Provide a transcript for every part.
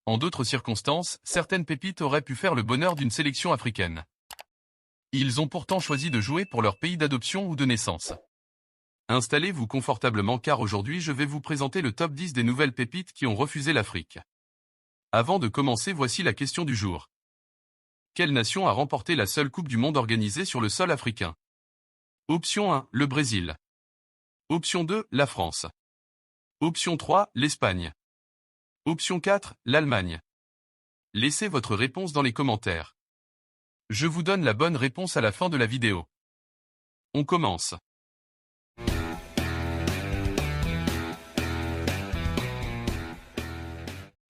En d'autres circonstances, certaines pépites auraient pu faire le bonheur d'une sélection africaine. Ils ont pourtant choisi de jouer pour leur pays d'adoption ou de naissance. Installez-vous confortablement car aujourd'hui je vais vous présenter le top 10 des nouvelles pépites qui ont refusé l'Afrique. Avant de commencer, voici la question du jour. Quelle nation a remporté la seule Coupe du Monde organisée sur le sol africain? Option 1, le Brésil. Option 2, la France. Option 3, l'Espagne. Option 4, l'Allemagne. Laissez votre réponse dans les commentaires. Je vous donne la bonne réponse à la fin de la vidéo. On commence.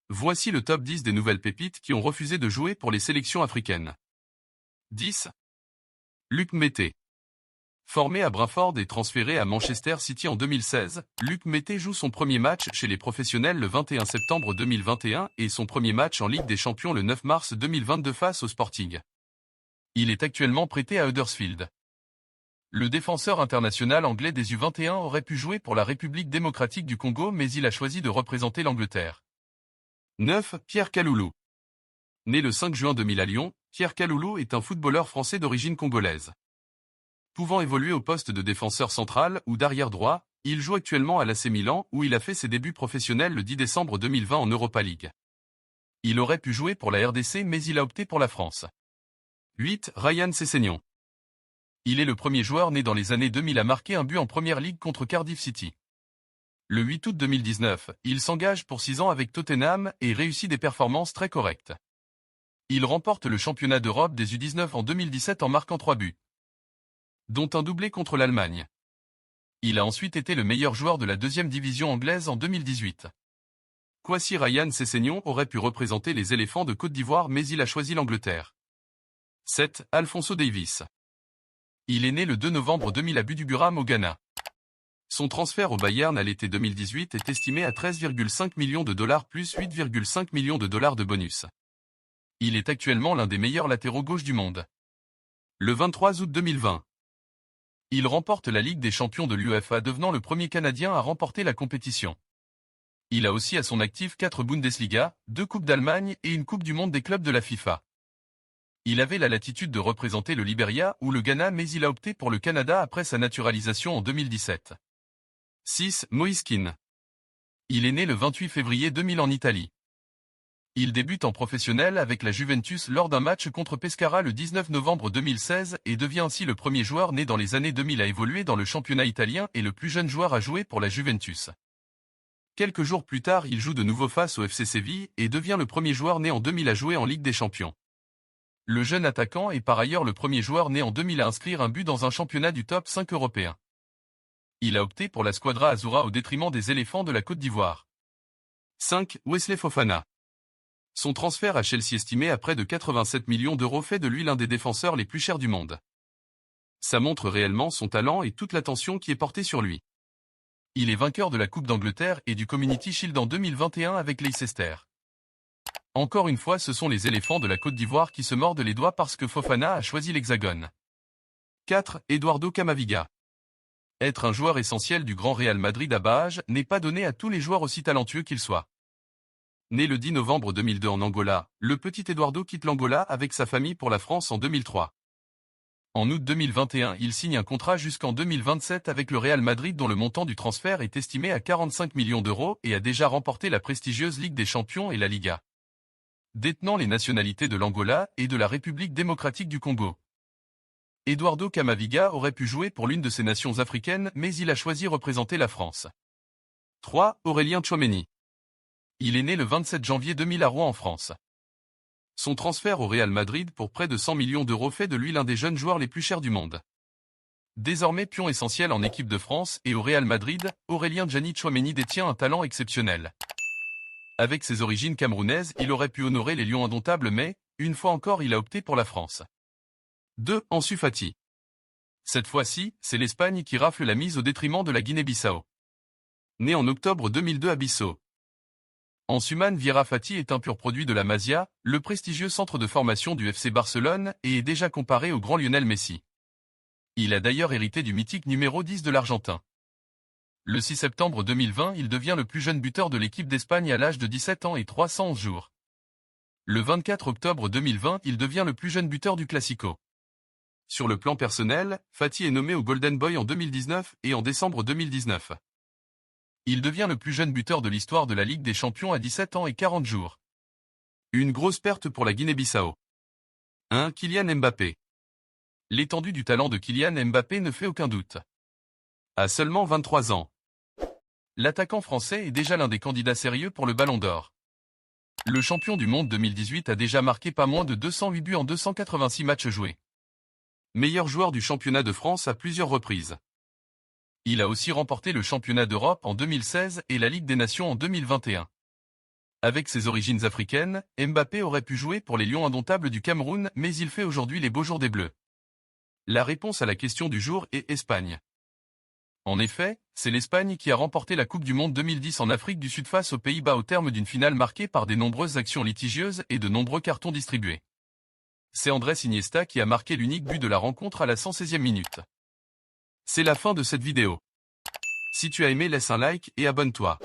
Voici le top 10 des nouvelles pépites qui ont refusé de jouer pour les sélections africaines. 10. Luc Mété. Formé à Brentford et transféré à Manchester City en 2016, Luc Mété joue son premier match chez les professionnels le 21 septembre 2021 et son premier match en Ligue des Champions le 9 mars 2022 face au Sporting. Il est actuellement prêté à Huddersfield. Le défenseur international anglais des U21 aurait pu jouer pour la République démocratique du Congo mais il a choisi de représenter l'Angleterre. 9. Pierre Kaloulou. Né le 5 juin 2000 à Lyon, Pierre Kaloulou est un footballeur français d'origine congolaise. Pouvant évoluer au poste de défenseur central ou d'arrière droit, il joue actuellement à l'AC Milan où il a fait ses débuts professionnels le 10 décembre 2020 en Europa League. Il aurait pu jouer pour la RDC mais il a opté pour la France. 8. Ryan Sessegnon. Il est le premier joueur né dans les années 2000 à marquer un but en Première Ligue contre Cardiff City. Le 8 août 2019, il s'engage pour 6 ans avec Tottenham et réussit des performances très correctes. Il remporte le championnat d'Europe des U19 en 2017 en marquant 3 buts, dont un doublé contre l'Allemagne. Il a ensuite été le meilleur joueur de la deuxième division anglaise en 2018. Kwasi Ryan Sessegnon aurait pu représenter les éléphants de Côte d'Ivoire mais il a choisi l'Angleterre. 7. Alphonso Davies. Il est né le 2 novembre 2000 à Buduburam au Ghana. Son transfert au Bayern à l'été 2018 est estimé à 13,5 millions de dollars plus 8,5 millions de dollars de bonus. Il est actuellement l'un des meilleurs latéraux gauche du monde. Le 23 août 2020. Il remporte la Ligue des champions de l'UEFA devenant le premier Canadien à remporter la compétition. Il a aussi à son actif 4 Bundesliga, 2 Coupes d'Allemagne et une Coupe du monde des clubs de la FIFA. Il avait la latitude de représenter le Liberia ou le Ghana mais il a opté pour le Canada après sa naturalisation en 2017. 6. Moïse Kean. Il est né le 28 février 2000 en Italie. Il débute en professionnel avec la Juventus lors d'un match contre Pescara le 19 novembre 2016 et devient ainsi le premier joueur né dans les années 2000 à évoluer dans le championnat italien et le plus jeune joueur à jouer pour la Juventus. Quelques jours plus tard, il joue de nouveau face au FC Séville et devient le premier joueur né en 2000 à jouer en Ligue des Champions. Le jeune attaquant est par ailleurs le premier joueur né en 2000 à inscrire un but dans un championnat du top 5 européen. Il a opté pour la Squadra Azzurra au détriment des éléphants de la Côte d'Ivoire. 5. Wesley Fofana. Son transfert à Chelsea estimé à près de 87 millions d'euros fait de lui l'un des défenseurs les plus chers du monde. Ça montre réellement son talent et toute l'attention qui est portée sur lui. Il est vainqueur de la Coupe d'Angleterre et du Community Shield en 2021 avec Leicester. Encore une fois, ce sont les éléphants de la Côte d'Ivoire qui se mordent les doigts parce que Fofana a choisi l'Hexagone. 4. Eduardo Camavinga. Être un joueur essentiel du Grand Real Madrid à bas âge n'est pas donné à tous les joueurs aussi talentueux qu'ils soient. Né le 10 novembre 2002 en Angola, le petit Eduardo quitte l'Angola avec sa famille pour la France en 2003. En août 2021, il signe un contrat jusqu'en 2027 avec le Real Madrid dont le montant du transfert est estimé à 45 millions d'euros et a déjà remporté la prestigieuse Ligue des Champions et la Liga. Détenant les nationalités de l'Angola et de la République démocratique du Congo. Eduardo Camavinga aurait pu jouer pour l'une de ces nations africaines mais il a choisi représenter la France. 3. Aurélien Tchouaméni. Il est né le 27 janvier 2000 à Rouen en France. Son transfert au Real Madrid pour près de 100 millions d'euros fait de lui l'un des jeunes joueurs les plus chers du monde. Désormais pion essentiel en équipe de France et au Real Madrid, Aurélien Tchouaméni détient un talent exceptionnel. Avec ses origines camerounaises, il aurait pu honorer les Lions indomptables mais, une fois encore il a opté pour la France. 2. Ansu Fati. Cette fois-ci, c'est l'Espagne qui rafle la mise au détriment de la Guinée-Bissau. Né en octobre 2002 à Bissau. Ansuman Vieira Fati est un pur produit de la Masia, le prestigieux centre de formation du FC Barcelone et est déjà comparé au grand Lionel Messi. Il a d'ailleurs hérité du mythique numéro 10 de l'Argentin. Le 6 septembre 2020, il devient le plus jeune buteur de l'équipe d'Espagne à l'âge de 17 ans et 311 jours. Le 24 octobre 2020, il devient le plus jeune buteur du Classico. Sur le plan personnel, Fati est nommé au Golden Boy en 2019 et en décembre 2019. Il devient le plus jeune buteur de l'histoire de la Ligue des Champions à 17 ans et 40 jours. Une grosse perte pour la Guinée-Bissau. 1. Kylian Mbappé. L'étendue du talent de Kylian Mbappé ne fait aucun doute. À seulement 23 ans, l'attaquant français est déjà l'un des candidats sérieux pour le Ballon d'Or. Le champion du monde 2018 a déjà marqué pas moins de 208 buts en 286 matchs joués. Meilleur joueur du championnat de France à plusieurs reprises. Il a aussi remporté le championnat d'Europe en 2016 et la Ligue des Nations en 2021. Avec ses origines africaines, Mbappé aurait pu jouer pour les Lions indomptables du Cameroun, mais il fait aujourd'hui les beaux jours des Bleus. La réponse à la question du jour est Espagne. En effet, c'est l'Espagne qui a remporté la Coupe du Monde 2010 en Afrique du Sud face aux Pays-Bas au terme d'une finale marquée par de nombreuses actions litigieuses et de nombreux cartons distribués. C'est Andrés Iniesta qui a marqué l'unique but de la rencontre à la 116e minute. C'est la fin de cette vidéo. Si tu as aimé, laisse un like et abonne-toi.